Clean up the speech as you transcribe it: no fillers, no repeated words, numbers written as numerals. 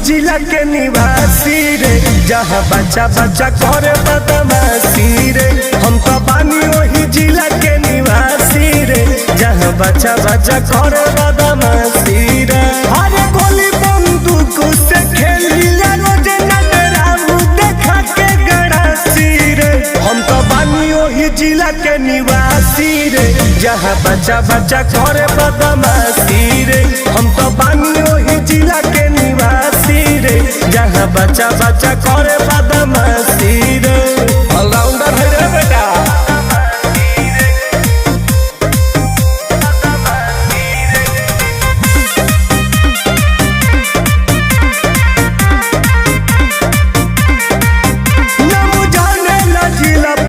जिला के निवासी रे, जहाँ बच्चा बच्चा करे बदमाशी रे। हम तो बानी वही जिला के निवासी रे, जहाँ बच्चा बच्चा करे बदमाशी रे। अरे गोली बंदूक से खेलिया रोज नटराऊ देखा के गड़ासी रे। हम तो बानी वही जिला के निवासी रे, जहाँ बच्चा बच्चा करे बदमाशी रे। हम तो बानी वही जिला के निवासी रे, जहाँ बच्चा बच्चा करे बदमाशी।